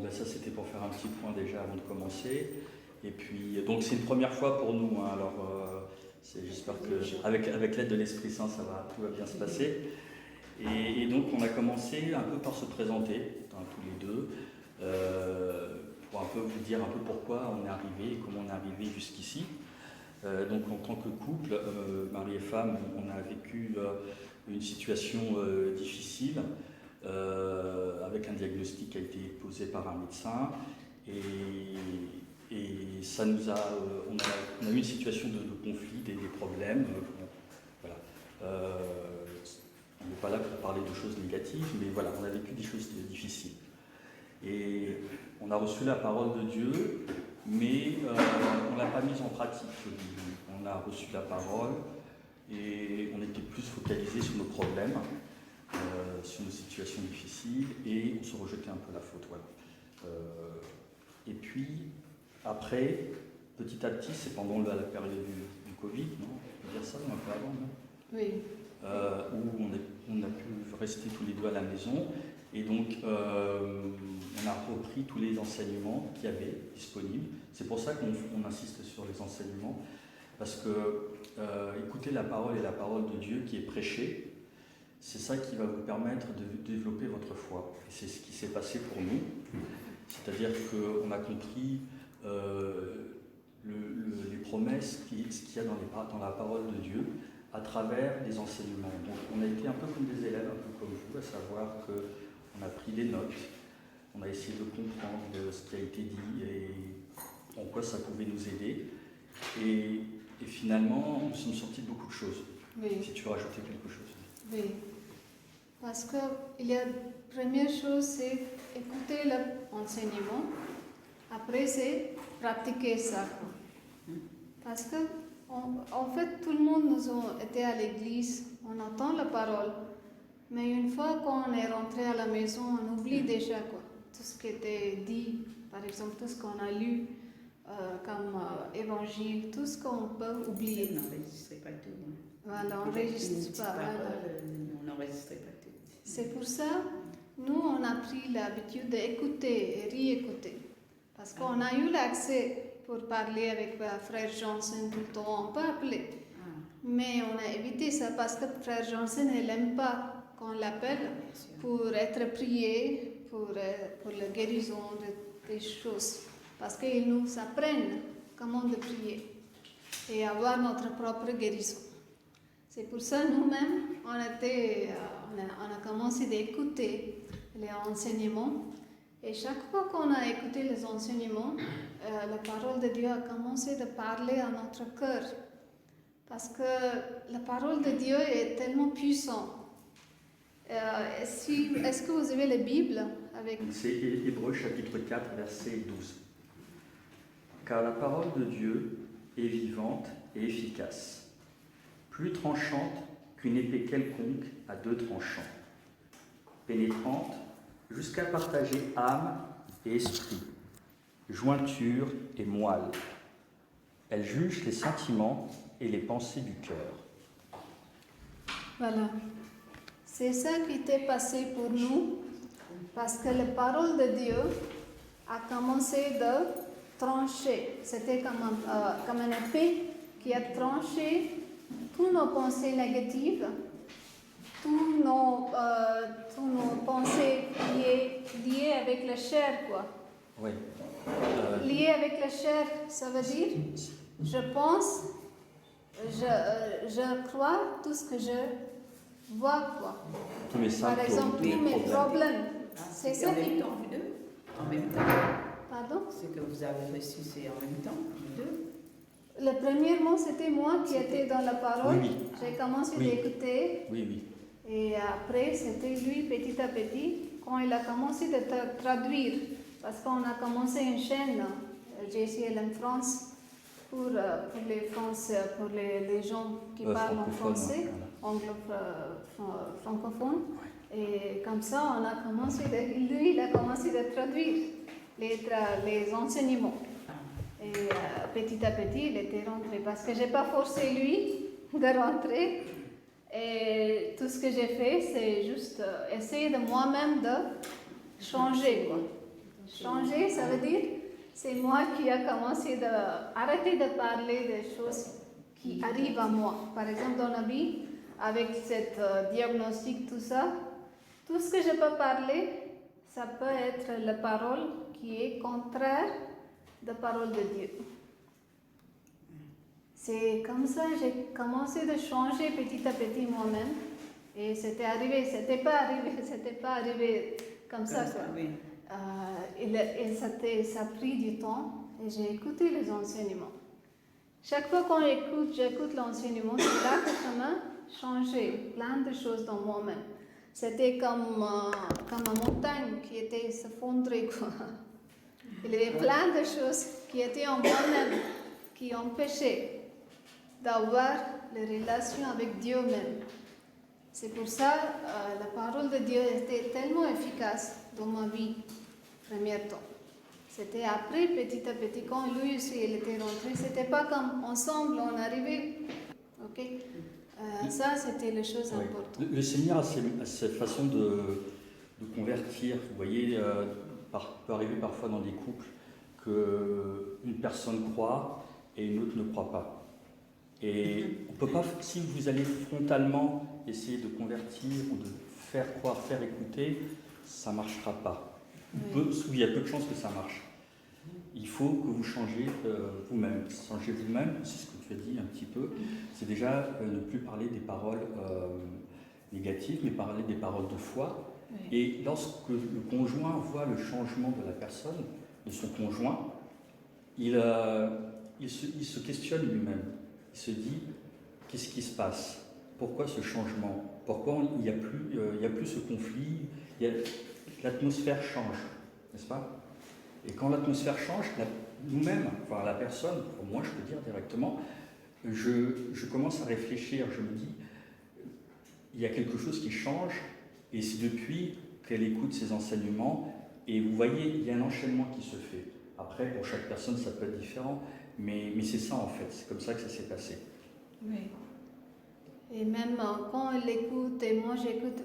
ben ça c'était pour faire un petit point déjà avant de commencer. Et puis, donc c'est une première fois pour nous, hein, alors j'espère qu'avec l'aide de l'Esprit Saint, tout va bien se passer. Et donc on a commencé un peu par se présenter, hein, tous les deux, pour un peu vous dire un peu pourquoi on est arrivé et comment on est arrivé jusqu'ici. Donc en tant que couple, mari et femme, on a vécu une situation difficile, avec un diagnostic qui a été posé par un médecin, et ça nous a, on a eu une situation de conflit, des problèmes. Voilà. On n'est pas là pour parler de choses négatives, mais voilà, on a vécu des choses difficiles. Et on a reçu la parole de Dieu, mais on ne l'a pas mise en pratique. On a reçu la parole et on était plus focalisé sur nos problèmes, sur nos situations difficiles, et on se rejetait un peu la faute. Voilà. Et puis, après, petit à petit, c'est pendant la période du Covid, non? On peut dire ça, un peu avant, non? Oui. Où on a pu rester tous les deux à la maison, et donc on a repris tous les enseignements qu'il y avait disponibles. C'est pour ça qu'on insiste sur les enseignements, parce que écouter la parole et la parole de Dieu qui est prêchée, c'est ça qui va vous permettre de développer votre foi. Et c'est ce qui s'est passé pour nous. C'est-à-dire qu'on a compris les promesses, ce qu'il y a dans la parole de Dieu, à travers les enseignements. Donc on a été un peu comme des élèves, un peu comme vous, à savoir qu'on a pris des notes, on a essayé de comprendre ce qui a été dit et en quoi ça pouvait nous aider. Et finalement, nous sommes sortis de beaucoup de choses. Oui. Si tu veux rajouter quelque chose. Oui. Parce que il y a première chose, c'est écouter l'enseignement. Après, c'est pratiquer ça. Parce que en fait, tout le monde nous a été à l'église, on entend la parole, mais une fois qu'on est rentré à la maison, on oublie déjà quoi, tout ce qui était dit, par exemple tout ce qu'on a lu comme évangile, tout ce qu'on peut oublier. On n'enregistrait pas tout. Voilà, on n'enregistre pas. On n'enregistrait pas tout. C'est pour ça, nous on a pris l'habitude d'écouter et réécouter. Parce qu'on a eu l'accès pour parler avec frère Johnson tout le temps, on peut appeler. Mais on a évité ça parce que frère Johnson, il n'aime pas qu'on l'appelle pour être prié, pour la guérison des choses. Parce qu'ils nous apprennent comment de prier et avoir notre propre guérison. C'est pour ça, nous-mêmes, on a commencé d'écouter les enseignements. Et chaque fois qu'on a écouté les enseignements, la parole de Dieu a commencé de parler à notre cœur. Parce que la parole de Dieu est tellement puissante. Est-ce que vous avez la Bible avec vous? C'est Hébreux chapitre 4, verset 12. Car la parole de Dieu est vivante et efficace, plus tranchante qu'une épée quelconque à deux tranchants, pénétrante jusqu'à partager âme et esprit, jointure et moelle. Elle juge les sentiments et les pensées du cœur. Voilà. C'est ça qui était passé pour nous, parce que la parole de Dieu a commencé de trancher. C'était comme une épée qui a tranché toutes nos pensées négatives, tous nos pensées liées avec la chair, quoi. Oui. Liées avec la chair, ça veut dire, je pense, je crois tout ce que je vois, quoi. Tous mes symptômes, Par exemple, tous mes problèmes. C'est ça. En même temps, vous deux? En même temps. Pardon? Ce que vous avez reçu, c'est en même temps, vous deux? Le premier mot, c'était moi qui étais dans la parole. Oui. J'ai commencé Oui. d'écouter. Oui. Et après, c'était lui, petit à petit, quand il a commencé de traduire. Parce qu'on a commencé une chaîne, JCLM France, pour les gens qui parlent en français, francophone. Et comme ça, lui, il a commencé de traduire les enseignements. Et petit à petit, il était rentré. Parce que je n'ai pas forcé lui de rentrer. Et tout ce que j'ai fait, c'est juste essayer de moi-même de changer, quoi. Changer, ça veut dire, c'est moi qui ai commencé d'arrêter de parler des choses qui arrivent à moi. Par exemple, dans la vie, avec cette diagnostic, tout ça, tout ce que je peux parler, ça peut être la parole qui est contraire de la parole de Dieu. C'est comme ça que j'ai commencé de changer petit à petit moi-même. Et c'était pas arrivé comme ça. Oui. Ça a pris du temps et j'ai écouté les enseignements. Chaque fois qu'on j'écoute l'enseignement, c'est là que ça m'a changé plein de choses dans moi-même. C'était comme une montagne qui était s'effondrer, quoi. Il y avait plein de choses qui étaient en moi-même, qui empêchaient d'avoir les relations avec Dieu même. C'est pour ça la parole de Dieu était tellement efficace dans ma vie, premier temps. C'était après, petit à petit, quand lui aussi il était rentré, c'était pas comme ensemble on arrivait. Ok, ça c'était les choses importantes. Le Seigneur a cette façon de convertir. Vous voyez, peut arriver parfois dans des couples qu'une personne croit et une autre ne croit pas. Et on peut pas, si vous allez frontalement essayer de convertir ou de faire croire, faire écouter, ça ne marchera pas. Il y a peu de chances que ça marche. Il faut que vous changez vous-même. Changer vous-même, c'est ce que tu as dit un petit peu, c'est déjà ne plus parler des paroles négatives, mais parler des paroles de foi. Oui. Et lorsque le conjoint voit le changement de la personne, de son conjoint, il se questionne lui-même. Il se dit, qu'est-ce qui se passe? Pourquoi ce changement? Pourquoi il n'y a plus ce conflit? L'atmosphère change, n'est-ce pas? Et quand l'atmosphère change, nous-mêmes, enfin la personne, pour moi je peux dire directement, je commence à réfléchir, je me dis, il y a quelque chose qui change, et c'est depuis qu'elle écoute ces enseignements, et vous voyez, il y a un enchaînement qui se fait. Après, pour chaque personne, ça peut être différent, mais c'est ça en fait, c'est comme ça que ça s'est passé. Oui. Et même quand elle écoute, et moi j'écoute,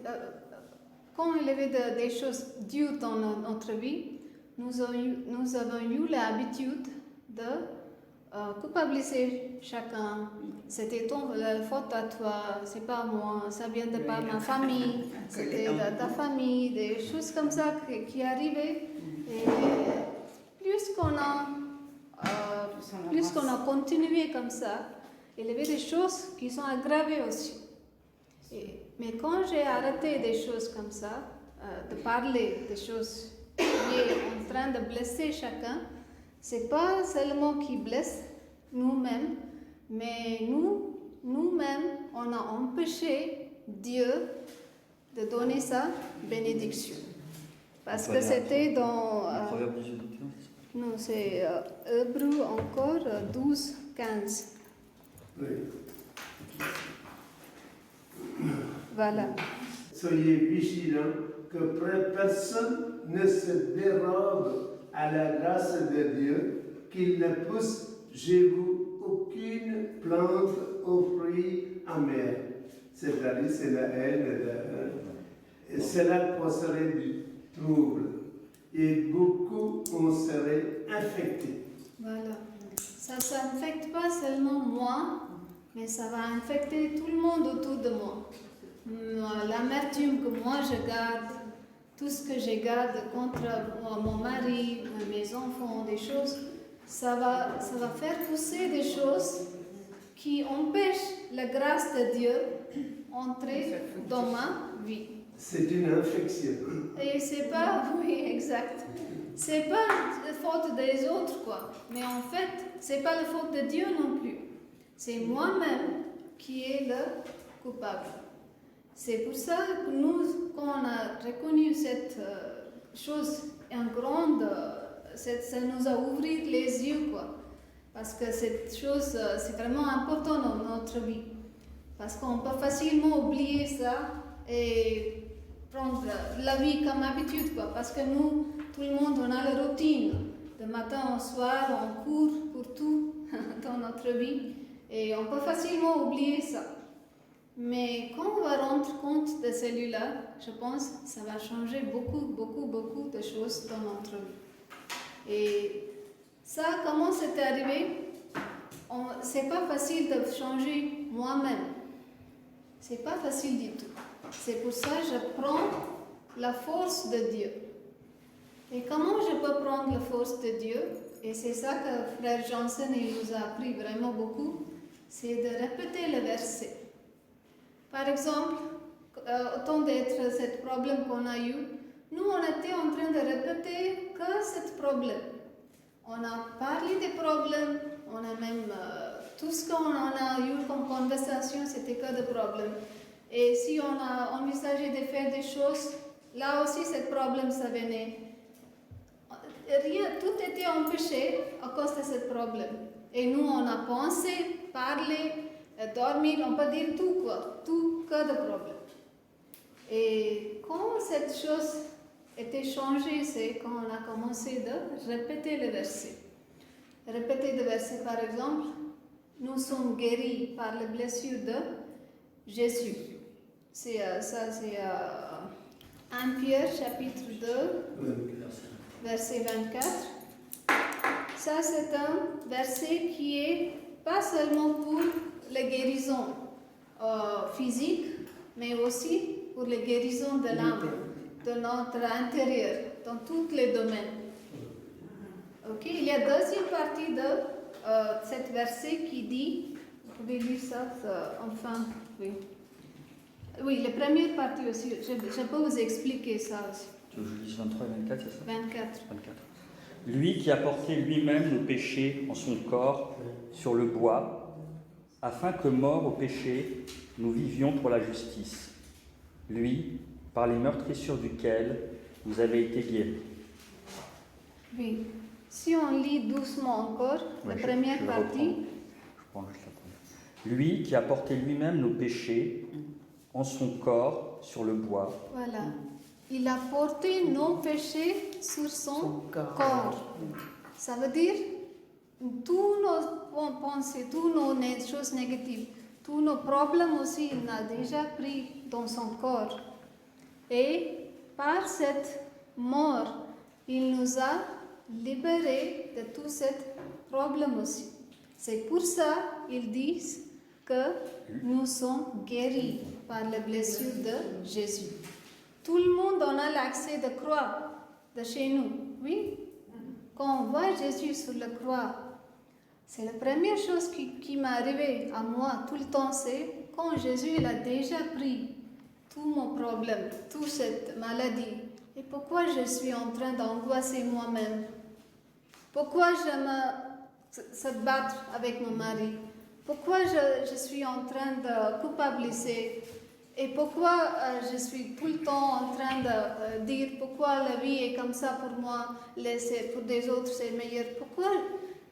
quand il y avait des choses dures dans notre vie, nous avons eu l'habitude de culpabiliser chacun. C'était la faute à toi, c'est pas moi, ça vient de pas ma famille, c'était de ta famille, des choses comme ça qui arrivaient. Et plus qu'on a continué comme ça, il y avait des choses qui sont aggravées aussi. Mais quand j'ai arrêté des choses comme ça, de parler des choses qui sont en train de blesser chacun, c'est pas seulement qui blesse nous-mêmes, mais nous-mêmes, on a empêché Dieu de donner sa bénédiction. Parce que c'était dans... Proverbe 18, non, c'est Hébreux encore 12, 15. Oui. Voilà. Soyez vigilants que personne ne se dérobe à la grâce de Dieu, qu'il ne pousse chez vous aucune plante aux fruits amers. C'est-à-dire, c'est la haine, et cela causerait du trouble. Et beaucoup en seraient infectés. Voilà. Ça n'infecte pas seulement moi, mais ça va infecter tout le monde autour de moi. L'amertume que moi je garde, tout ce que je garde contre mon mari, mes enfants, des choses, ça va faire pousser des choses qui empêchent la grâce de Dieu entrer dans ma vie. C'est une infection. Et c'est pas, oui, exact. C'est pas la faute des autres, quoi. Mais en fait, c'est pas la faute de Dieu non plus. C'est moi-même qui est le coupable. C'est pour ça que nous, quand on a reconnu cette chose en grande, ça nous a ouvert les yeux, quoi. Parce que cette chose, c'est vraiment important dans notre vie. Parce qu'on peut facilement oublier ça et prendre la vie comme habitude, quoi. Parce que nous, tout le monde, on a la routine. De matin au soir, on court pour tout dans notre vie. Et on peut facilement oublier ça. Mais quand on va rendre compte de celui-là, je pense que ça va changer beaucoup de choses dans notre vie. Et ça, comment c'est arrivé? C'est pas facile de changer moi-même. C'est pas facile du tout. C'est pour ça que je prends la force de Dieu. Et comment je peux prendre la force de Dieu? Et c'est ça que Frère Johnson il nous a appris vraiment beaucoup, c'est de répéter le verset. Par exemple, au temps d'être ce problème qu'on a eu, nous on était en train de répéter que ce problème. On a parlé des problèmes, on a même tout ce qu'on a eu comme conversation, c'était que des problèmes. Et si on a envisagé de faire des choses, là aussi ce problème ça venait. Rien, tout était empêché à cause de ce problème. Et nous, on a pensé, parlé, dormi, on peut dire tout quoi, tout que de problèmes. Et quand cette chose était changée, c'est quand on a commencé de répéter le verset. Répéter le verset, par exemple, nous sommes guéris par les blessures de Jésus. C'est 1 Pierre chapitre 2. Verset 24. Ça, c'est un verset qui est pas seulement pour les guérisons physiques, mais aussi pour les guérisons de l'âme, de notre intérieur, dans tous les domaines. Ok, il y a deuxième partie de cet verset qui dit, vous pouvez lire ça enfin, oui. Oui, la première partie aussi, je peux vous expliquer ça aussi. Tu veux que je lise 23 et 24, c'est ça? 24. Lui qui a porté lui-même nos péchés en son corps sur le bois, afin que, morts au péché, nous vivions pour la justice. Lui, par les meurtrissures duquel vous avez été guéris. Oui. Si on lit doucement encore, la première partie. Je prends juste la première. Lui qui a porté lui-même nos péchés en son corps sur le bois. Voilà. Il a porté nos péchés sur son corps. Ça veut dire tous nos pensées, toutes nos choses négatives, tous nos problèmes aussi, il a déjà pris dans son corps. Et par cette mort, il nous a libérés de tous ces problèmes aussi. C'est pour ça qu'ils disent que nous sommes guéris par les blessures de Jésus. Tout le monde en a l'accès de croix de chez nous, oui? Quand on voit Jésus sur la croix, c'est la première chose qui m'est arrivée à moi tout le temps, c'est quand Jésus il a déjà pris tout mon problème, toute cette maladie. Et pourquoi je suis en train d'angoisser moi-même? Pourquoi je me battre avec mon mari? Pourquoi je suis en train de culpabiliser? Et pourquoi je suis tout le temps en train de dire pourquoi la vie est comme ça pour moi, pour des autres c'est meilleur? Pourquoi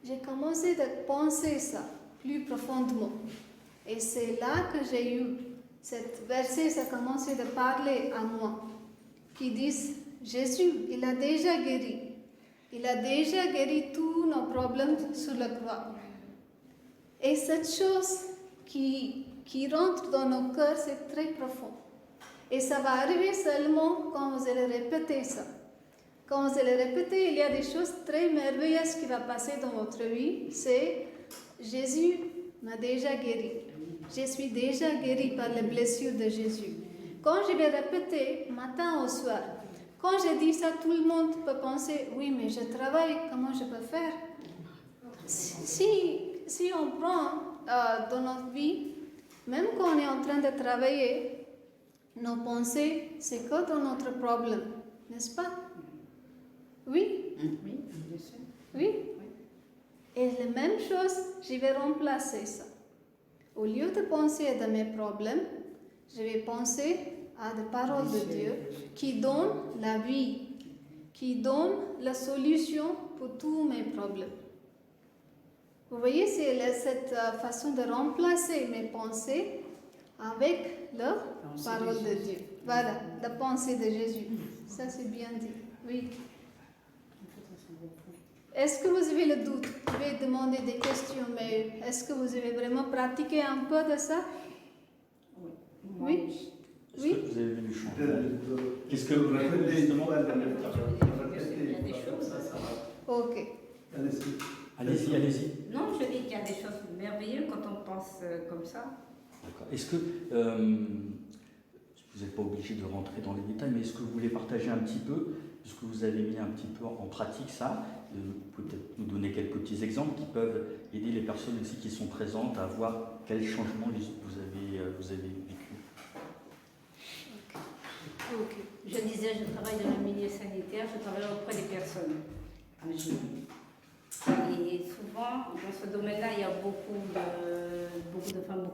j'ai commencé à penser ça plus profondément? Et c'est là que j'ai eu cette verset, ça a commencé à parler à moi, qui dit Jésus, il a déjà guéri. Il a déjà guéri tous nos problèmes sur la croix. Et cette chose qui rentre dans nos cœurs, c'est très profond. Et ça va arriver seulement quand vous allez répéter ça. Quand vous allez répéter, il y a des choses très merveilleuses qui vont passer dans votre vie. C'est Jésus m'a déjà guéri. Je suis déjà guéri par les blessures de Jésus. Quand je vais répéter matin au soir, quand je dis ça, tout le monde peut penser, oui, mais je travaille, comment je peux faire? Si on prend dans notre vie, même quand on est en train de travailler, nos pensées, c'est que dans notre problème, n'est-ce pas? Oui? Oui, bien sûr. Oui? Et la même chose, je vais remplacer ça. Au lieu de penser à mes problèmes, je vais penser à des paroles de Dieu qui donnent la vie, qui donnent la solution pour tous mes problèmes. Vous voyez, c'est cette façon de remplacer mes pensées avec la parole de Dieu. Voilà, la pensée de Jésus. Ça, c'est bien dit. Oui. Est-ce que vous avez le doute? Je vais demander des questions, mais est-ce que vous avez vraiment pratiqué un peu de ça? Oui? Oui? Vous avez vu du chant. Qu'est-ce que vous répétez justement? Il y a des choses. Ok. Allez-y. Allez-y, allez-y. Non, je dis qu'il y a des choses merveilleuses quand on pense comme ça. D'accord. Est-ce que, vous n'êtes pas obligé de rentrer dans les détails, mais est-ce que vous voulez partager un petit peu, est-ce que vous avez mis un petit peu en pratique ça, vous pouvez peut-être nous donner quelques petits exemples qui peuvent aider les personnes aussi qui sont présentes à voir quels changements vous avez vécu. Ok. Je disais, je travaille dans le milieu sanitaire, je travaille auprès des personnes âgées. Et souvent, dans ce domaine-là, il y a beaucoup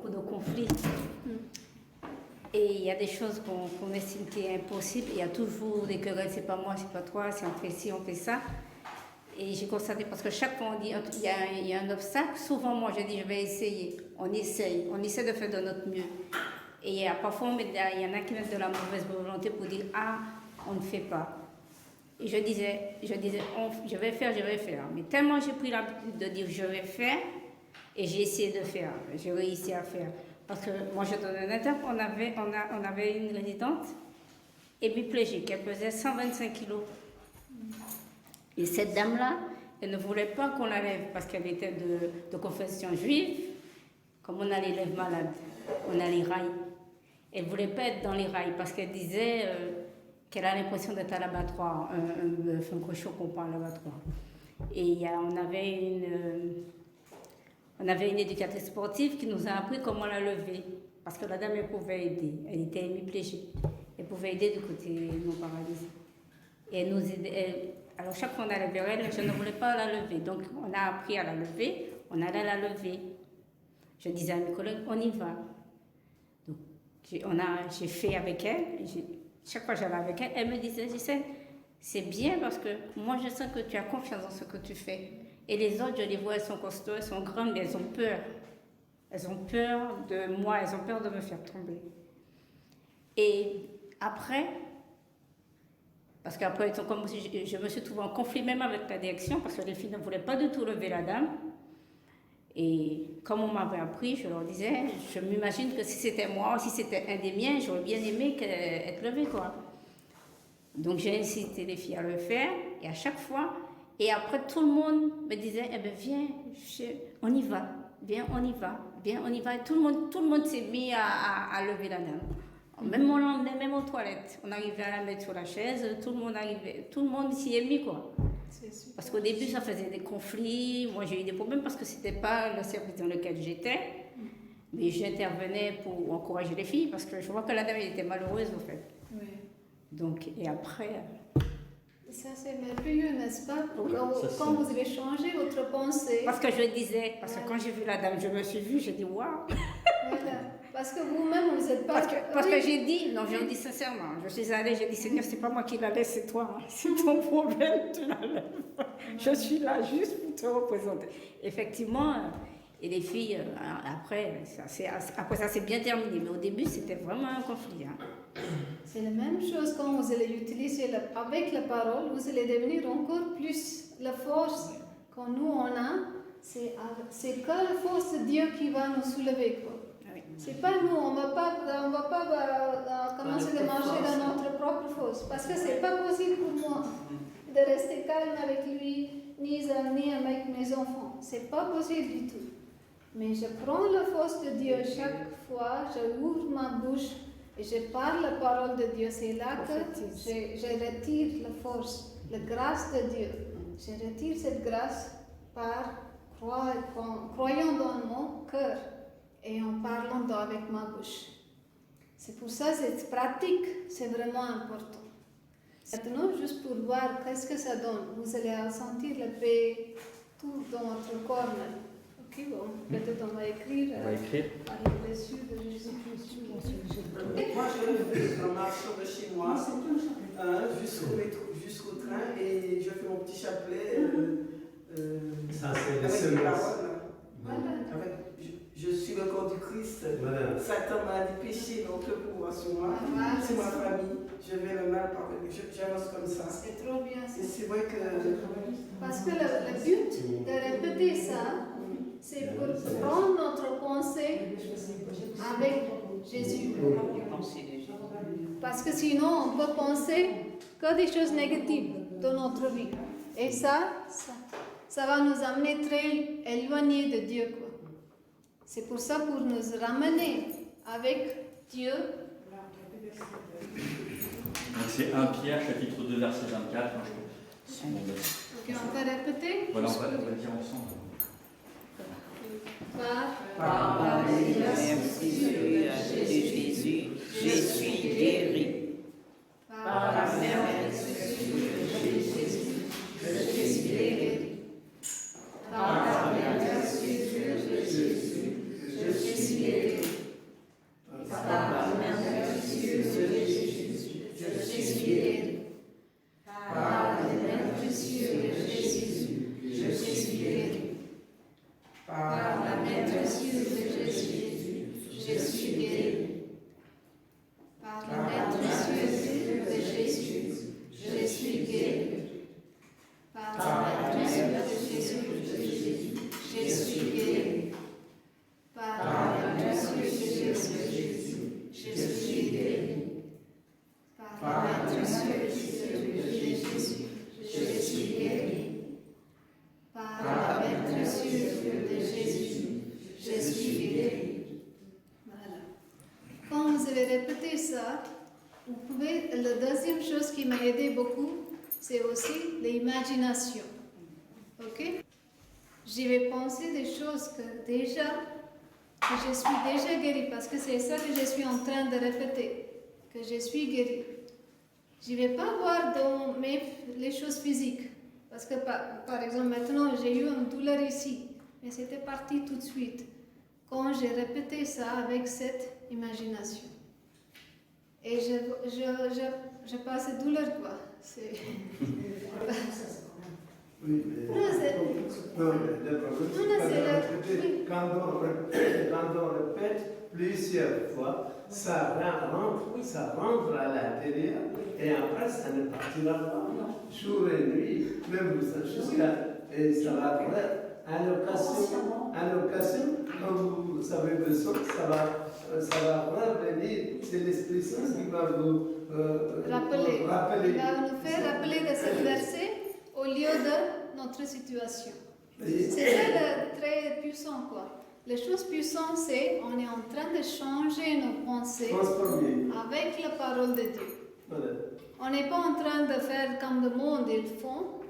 de conflits. Et il y a des choses qu'on estime qui est impossible. Il y a toujours des querelles, c'est pas moi, c'est pas toi, si on fait ci, on fait ça. Et j'ai constaté, parce que chaque fois on dit il y a un obstacle, souvent moi je dis je vais essayer. On essaie de faire de notre mieux. Et parfois il y en a qui mettent de la mauvaise volonté pour dire ah, on ne fait pas. Et je disais je vais faire. Mais tellement j'ai pris l'habitude de dire je vais faire, et j'ai essayé de faire, j'ai réussi à faire. Parce que moi je donne un exemple, on avait une résidente hémiplégique, elle pesait 125 kilos. Et cette dame-là, elle ne voulait pas qu'on la lève parce qu'elle était de confession juive. Comme on a les lèvres malades, on a les rails. Elle ne voulait pas être dans les rails parce qu'elle disait qu'elle a l'impression d'être à l'abattoir, un cochon qu'on prend à l'abattoir. Et on avait une éducatrice sportive qui nous a appris comment la lever. Parce que la dame, elle pouvait aider. Elle était hémiplégique. Elle pouvait aider du côté non paralysé. Et elle nous aidait. Alors chaque fois on allait vers elle, je ne voulais pas la lever. Donc on a appris à la lever, on allait la lever. Je disais à mes collègues, on y va. Donc j'ai fait avec elle. Chaque fois que j'allais avec elle, elle me disait, c'est bien parce que moi je sens que tu as confiance dans ce que tu fais. Et les autres, je les vois, elles sont costauds, elles sont grandes, mais elles ont peur. Elles ont peur de moi, elles ont peur de me faire tomber. Et après, parce qu'après, comme je me suis trouvée en conflit même avec la direction, parce que les filles ne voulaient pas du tout lever la dame. Et comme on m'avait appris, je leur disais, je m'imagine que si c'était moi, ou si c'était un des miens, j'aurais bien aimé être levée, quoi. Donc j'ai incité les filles à le faire, et à chaque fois, et après tout le monde me disait, eh bien viens, on y va, viens, on y va, viens, on y va. Et tout le monde s'est mis à lever la dame. Même on l'emmenait même aux toilettes. On arrivait à la mettre sur la chaise, tout le monde s'y est mis, quoi. Parce qu'au début, ça faisait des conflits. Moi, j'ai eu des problèmes parce que c'était pas le service dans lequel j'étais. Mais j'intervenais pour encourager les filles parce que je vois que la dame elle était malheureuse, en fait. Oui. Donc, et après... Ça, c'est merveilleux, n'est-ce pas? Oui, quand vous avez changé votre pensée. Parce que je disais, parce que quand j'ai vu la dame, je me suis vue, j'ai dit waouh! Voilà. Parce que vous-même, vous n'êtes pas... Parce que j'ai dit, non, je le dis sincèrement, je suis allée, j'ai dit, Seigneur, c'est pas moi qui la laisse, c'est toi. Hein. C'est ton problème, tu la lèves. Je suis là juste pour te représenter. Effectivement, et les filles, après ça s'est bien terminé. Mais au début, c'était vraiment un conflit. Hein. C'est la même chose quand vous allez utiliser avec la parole, vous allez devenir encore plus la force que nous on a. C'est que la force de Dieu qui va nous soulever, quoi. C'est pas nous, on va pas commencer à marcher dans notre propre force. Parce que c'est pas possible pour moi de rester calme avec lui, ni avec mes enfants. C'est pas possible du tout. Mais je prends la force de Dieu chaque fois, je ouvre ma bouche et je parle la parole de Dieu. C'est là que je retire la force, la grâce de Dieu. Je retire cette grâce par croyant dans mon cœur et en parlant avec ma bouche. C'est pour ça que cette pratique, c'est vraiment important. Maintenant, juste pour voir qu'est-ce que ça donne, vous allez sentir la paix tout dans votre corps. Ok, bon, peut-être on va écrire. On va écrire. Par les blessures de Jésus-Christ. Moi, je le fais en marchant de chez moi jusqu'au train et je fais mon petit chapelet Ça, c'est avec les les semences. paroles. Je suis le corps du Christ. Voilà. Satan m'a dit péché, donc le pouvoir sur moi, Voilà, sur ma c'est ça. famille. Je vais le mal par j'avance comme ça. C'est trop bien Et ça. c'est vrai que Parce que le but de répéter ça, c'est pour prendre notre pensée avec Jésus. Parce que sinon, on peut penser que des choses négatives dans notre vie. Et ça va nous amener très éloignés de Dieu, quoi. C'est pour ça, pour nous ramener avec Dieu. Donc c'est 1 Pierre, chapitre 2, verset 24. Ok, on peut répéter? Voilà, on va dire ensemble. Par la merci de Jésus, je suis guéri. Par la merci de Jésus, je suis guéri. Par la merci de Jésus, je suis guéri. Par la merci de Jésus, je suis guéri. Par la merci de Jésus, je suis guéri. Par la maîtrise de Jésus, je suis guéri. Par la maîtrise de Jésus, je suis guéri. Par la maîtrise de Jésus, je suis guéri. Par la maîtrise de Jésus, je suis guéri. Par la maîtrise de Jésus, je suis guéri. Par la maîtrise de Jésus, je suis guéri. Voilà. Quand vous avez répété ça, vous pouvez. La deuxième chose qui m'a aidé beaucoup, c'est aussi l'imagination. Ok? J'y vais penser des choses que je suis déjà guéri, parce que c'est ça que je suis en train de répéter, que je suis guéri. Je ne vais pas voir dans les choses physiques. Parce que, par exemple, maintenant, j'ai eu une douleur ici, mais c'était parti tout de suite. Quand j'ai répété ça avec cette imagination. Et je passe cette douleur, quoi. C'est... Oui, mais... Non, c'est... Non, mais le problème, c'est quand on répète plusieurs fois, ça rentre à l'intérieur et après ça ne partira pas. Jour et nuit, même et ça va faire à l'occasion, quand vous avez besoin, ça va revenir. C'est l'Esprit Saint qui va vous rappeler. Il va nous faire rappeler de ce verset au lieu de notre situation. C'est ça le très puissant, quoi. Les choses puissantes, c'est on est en train de changer nos pensées avec la parole de Dieu. Voilà. On n'est pas en train de faire comme le monde ils font,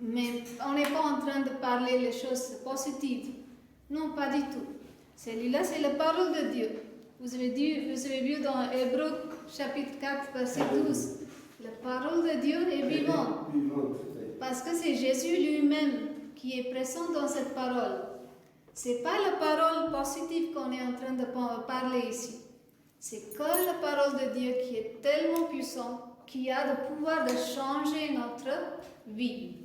mais on n'est pas en train de parler les choses positives. Non, pas du tout. Celui-là, c'est la parole de Dieu. Vous avez vu dans Hébreux chapitre 4, verset 12. La parole de Dieu est vivante. Parce que c'est Jésus lui-même qui est présent dans cette parole. Ce n'est pas la parole positive qu'on est en train de parler ici. C'est que la parole de Dieu qui est tellement puissante, qui a le pouvoir de changer notre vie.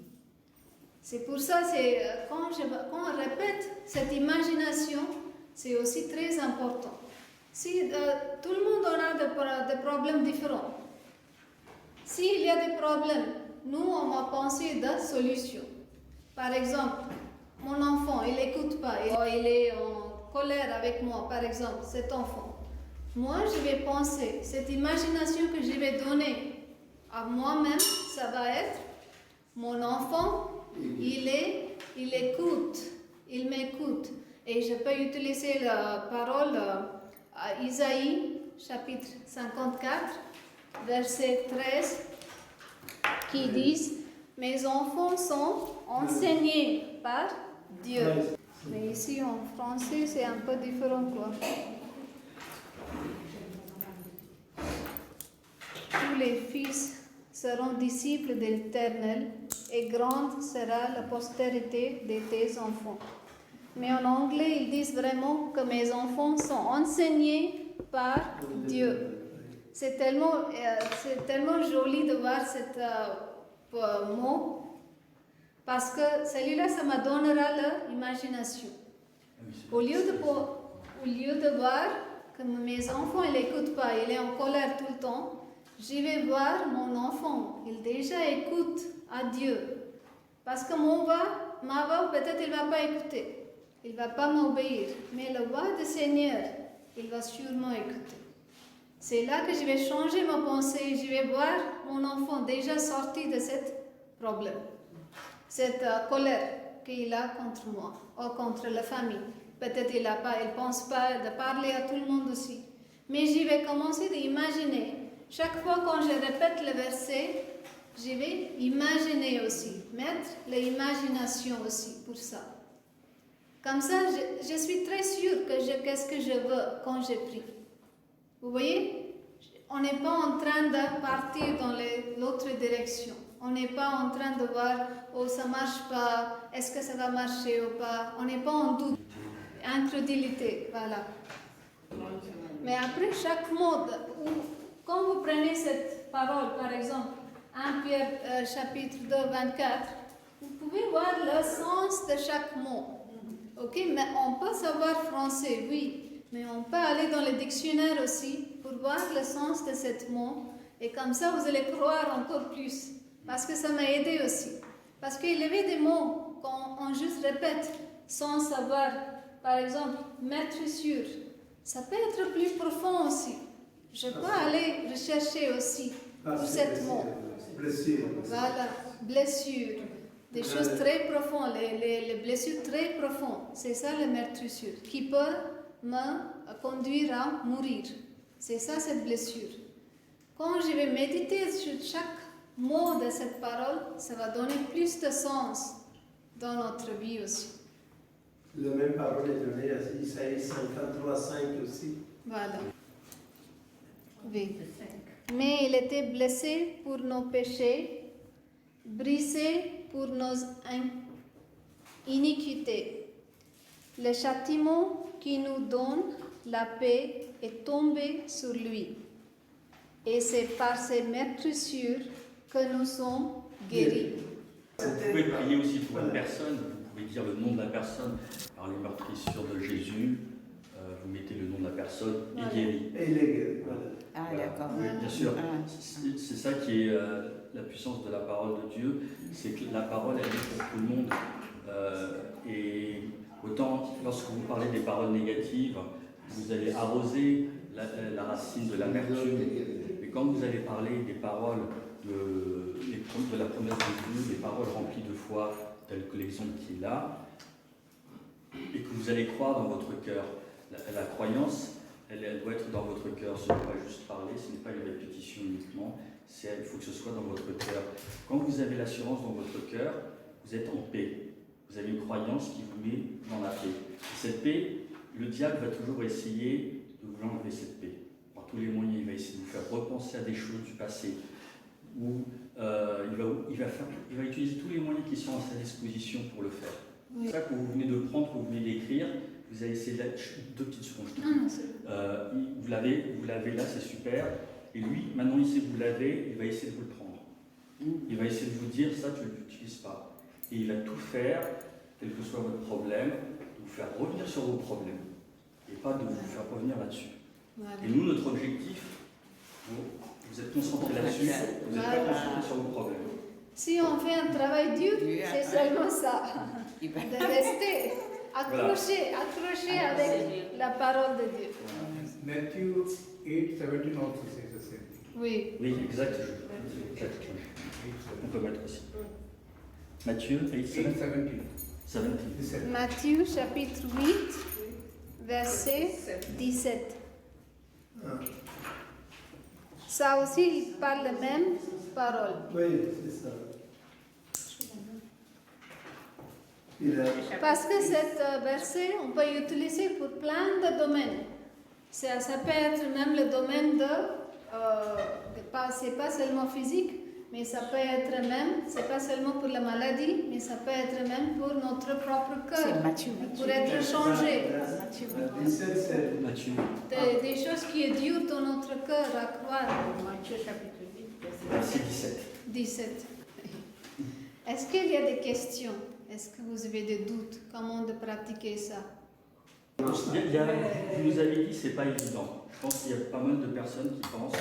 C'est pour ça, quand on répète cette imagination, c'est aussi très important. Si tout le monde a des problèmes différents, s'il y a des problèmes, nous, on va penser de solutions. Par exemple, mon enfant, il n'écoute pas, il est en colère avec moi, par exemple, cet enfant. Moi, je vais penser, cette imagination que je vais donner à moi-même, ça va être, mon enfant, il écoute, il m'écoute. Et je peux utiliser la parole à Isaïe, chapitre 54, verset 13, qui dit « Mes enfants sont enseignés par Dieu ». Mais ici, en français, c'est un peu différent, quoi. Tous les fils seront disciples de l'Éternel, et grande sera la postérité de tes enfants. Mais en anglais, ils disent vraiment que mes enfants sont enseignés par Dieu. C'est tellement joli de voir ce mot, parce que celui-là, ça me donnera l'imagination. Au lieu de voir que mes enfants, ils n'écoutent pas, il est en colère tout le temps, je vais voir mon enfant, il déjà écoute à Dieu. Parce que ma voix, peut-être il ne va pas écouter, il ne va pas m'obéir, mais la voix du Seigneur, il va sûrement écouter. C'est là que je vais changer ma pensée, je vais voir mon enfant déjà sorti de ce problème. cette colère qu'il a contre moi ou contre la famille. Peut-être il ne pense pas de parler à tout le monde aussi. Mais je vais commencer à imaginer. Chaque fois quand je répète le verset, je vais imaginer aussi, mettre l'imagination aussi pour ça. Comme ça, je suis très sûre que qu'est-ce que je veux quand je prie. Vous voyez? On n'est pas en train de partir dans l'autre direction. On n'est pas en train de voir, oh ça ne marche pas, est-ce que ça va marcher ou pas. On n'est pas en doute. Incrédulité, voilà. Mais après chaque mot, quand vous prenez cette parole, par exemple, 1 Pierre chapitre 2, 24, vous pouvez voir le sens de chaque mot. Ok, mais on peut savoir français, oui, mais on peut aller dans le dictionnaire aussi pour voir le sens de ce mot. Et comme ça, vous allez croire encore plus. Parce que ça m'a aidé aussi. Parce qu'il y avait des mots qu'on juste répète sans savoir. Par exemple, mettre sur. Ça peut être plus profond aussi. Je peux aller rechercher aussi pour ce mot. Blessure. Voilà, blessure. Des choses très profondes, les blessures très profondes. C'est ça le meurtrissure qui peut me conduire à mourir. C'est ça cette blessure. Quand je vais méditer sur chaque mot de cette parole, ça va donner plus de sens dans notre vie aussi. La même parole est donnée à Isaïe 53, 5 aussi. Voilà. Oui. Mais il était blessé pour nos péchés, brisé pour nos iniquités. Le châtiment qui nous donne la paix est tombé sur lui. Et c'est par ces meurtrissures que nous sommes guéris. Vous pouvez prier aussi pour une personne, vous pouvez dire le nom de la personne. Par les meurtrissures de Jésus, vous mettez le nom de la personne et guéri. Et il est guéri. Voilà. Ah, d'accord. Oui, bien sûr. C'est ça qui est la puissance de la parole de Dieu, c'est que la parole, elle est pour tout le monde. Et autant, lorsque vous parlez des paroles négatives, vous allez arroser la racine de l'amertume. Mais quand vous allez parler des paroles de la promesse de Dieu, des paroles remplies de foi, telles que l'exemple qui est là, et que vous allez croire dans votre cœur, la croyance, elle doit être dans votre cœur. Ce n'est pas juste parler, ce n'est pas une répétition uniquement, il faut que ce soit dans votre cœur. Quand vous avez l'assurance dans votre cœur, vous êtes en paix. Vous avez une croyance qui vous met dans la paix. Et cette paix, le diable va toujours essayer de vous enlever cette paix. Par tous les moyens, il va essayer de vous faire repenser à des choses du passé. Ou il va utiliser tous les moyens qui sont à sa disposition pour le faire. Oui. C'est ça que vous venez de prendre, que vous venez d'écrire. Vous allez essayer de... Deux petites secondes. Vous l'avez là, c'est super. Et lui, maintenant, il sait que vous l'avez, il va essayer de vous le prendre. Il va essayer de vous dire, ça, tu ne l'utilises pas. Et il va tout faire, quel que soit votre problème, de vous faire revenir sur vos problèmes. Et pas de vous faire revenir là-dessus. Voilà. Et nous, notre objectif, vous êtes concentrés là-dessus, vous n'êtes pas concentrés sur vos problèmes. Si on fait un travail dur, c'est seulement ça. De rester accroché avec la parole de Dieu. Matthew 8:17 also says the same thing. Oui. Oui, exact. On peut mettre aussi. Matthieu 8:17. 8:17. Matthieu chapitre 8, verset 17. Ça aussi, il parle la même parole. Oui, c'est ça. Parce que cet verset, on peut l'utiliser pour plein de domaines. Ça peut être même le domaine c'est pas seulement physique, mais ça peut être même, c'est pas seulement pour la maladie, mais ça peut être même pour notre propre cœur, pour être changé. Matthieu. Des choses qui est dures dans notre cœur à croire. Matthieu chapitre 8, Verset 17. 17. Est-ce qu'il y a des questions? Est-ce que vous avez des doutes? Comment de pratiquer ça? Vous nous avez dit c'est pas évident. Je pense qu'il y a pas mal de personnes qui pensent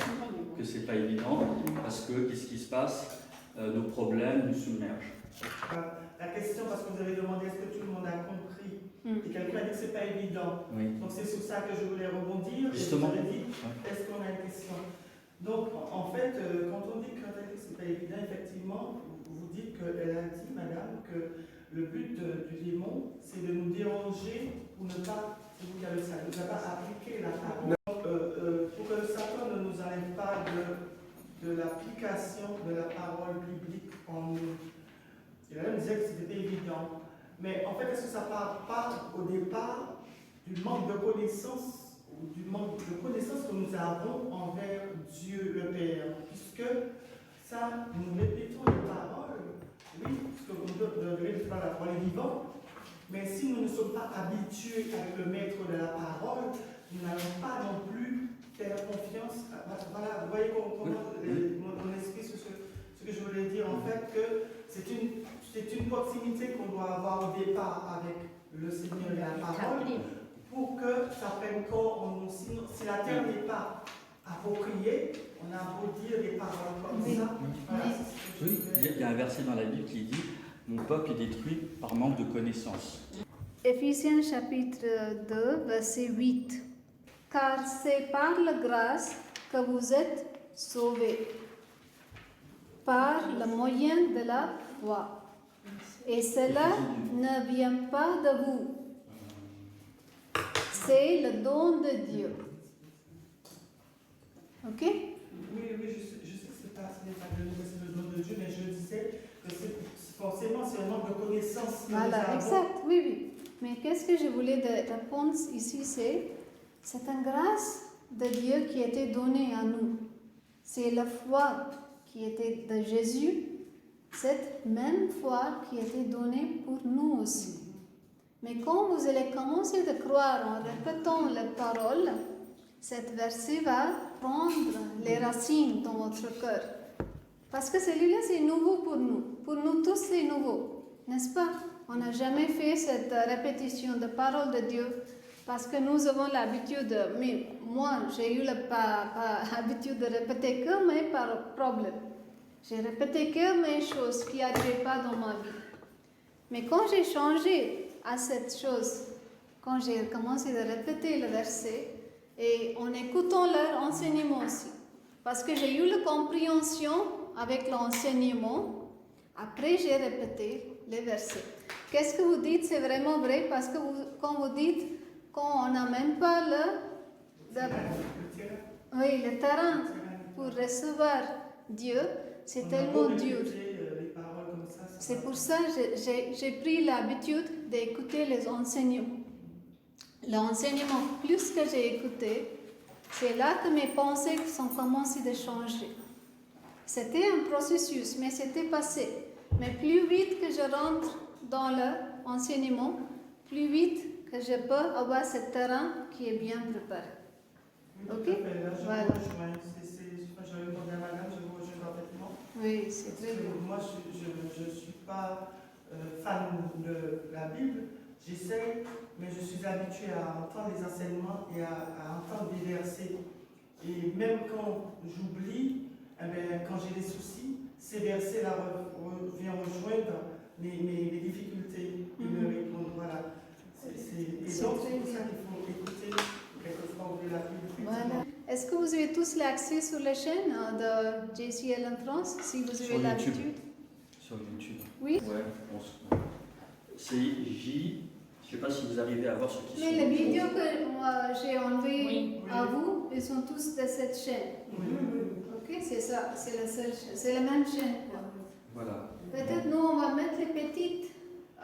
que c'est pas évident parce que qu'est-ce qui se passe? Nos problèmes nous submergent. La question, parce que vous avez demandé est-ce que tout le monde a compris et quelqu'un a dit que c'est pas évident. Oui. Donc c'est sur ça que je voulais rebondir. Justement. Et je vous ai dit, est-ce qu'on a une question? Donc en fait, quand on dit que c'est pas évident, effectivement, vous dites qu'elle a dit, madame, que le but du démon, c'est de nous déranger pour ne pas, c'est vous qui avez ça, ne pas appliquer la parole. Pour que Satan ne nous enlève pas de l'application de la parole biblique en nous. Il a même dit que c'était évident. Mais en fait, est-ce que ça part pas au départ du manque de connaissance ou du manque de connaissance que nous avons envers Dieu le Père? Puisque ça, nous répétons les paroles, oui, parce que vous devez faire la parole vivante, mais si nous ne sommes pas habitués avec le maître de la parole, nous n'allons pas non plus faire confiance. Voilà, vous voyez comment mon esprit, ce que je voulais dire, en fait, que c'est une proximité qu'on doit avoir au départ avec le Seigneur et la parole pour que ça prenne corps en nous. Sinon, si la terre n'est pas appropriée, on a beau dire des paroles comme ça. Voilà, oui, il y a un verset dans la Bible qui dit « Mon peuple est détruit par manque de connaissance ». Éphésiens chapitre 2, verset 8. Car c'est par la grâce que vous êtes sauvés, par le moyen de la foi. Et cela ne vient pas de vous. C'est le don de Dieu. Ok? Oui, je sais que ce n'est pas le don de Dieu, mais je disais que forcément c'est un manque de connaissance. Voilà, exact, oui. Mais qu'est-ce que je voulais répondre ici, c'est une grâce de Dieu qui a été donnée à nous. C'est la foi qui était de Jésus, cette même foi qui a été donnée pour nous aussi. Mais quand vous allez commencer à croire en répétant les paroles, cette verset va prendre les racines dans votre cœur. Parce que celui-là, c'est nouveau pour nous. Pour nous tous, c'est nouveau. N'est-ce pas? On n'a jamais fait cette répétition de parole de Dieu parce que nous avons l'habitude, mais moi, j'ai eu l'habitude de répéter que mes problèmes. J'ai répété que mes choses qui n'arrivaient pas dans ma vie. Mais quand j'ai changé à cette chose, quand j'ai commencé à répéter le verset, et en écoutant leur enseignement aussi, parce que j'ai eu la compréhension avec l'enseignement, après j'ai répété les versets. Qu'est-ce que vous dites, c'est vraiment vrai, parce que quand vous dites qu'on n'a même pas le terrain pour recevoir Dieu, c'est tellement dur. C'est pour ça que j'ai pris l'habitude d'écouter les enseignements. L'enseignement, plus que j'ai écouté, c'est là que mes pensées ont commencé à changer. C'était un processus, mais c'était passé. Mais plus vite que je rentre dans l'enseignement, plus vite que je peux avoir ce terrain qui est bien préparé. Ok? Voilà. Je réponds à madame, je vous rejoins parfaitement. Oui, c'est très bien. Moi, je ne suis pas fan de la Bible. J'essaie, mais je suis habituée à entendre les enseignements et à entendre des versets. Et même quand j'oublie, quand j'ai des soucis, ces versets-là viennent rejoindre mes difficultés et me répondre. Voilà. Et donc, c'est pour ça qu'il faut écouter quelquefois ouvrir la Bible. Voilà. Est-ce que vous avez tous l'accès sur la chaîne de JCL en France, si vous avez l'habitude? Sur YouTube. Oui. Ouais, c'est J. Je ne sais pas si vous arrivez à voir ce qui sont. Mais les vidéos que moi j'ai envoyées à vous, ils sont tous de cette chaîne. Ok, c'est ça, c'est la seule chaîne, c'est la même chaîne. Voilà. Peut-être nous on va mettre les petits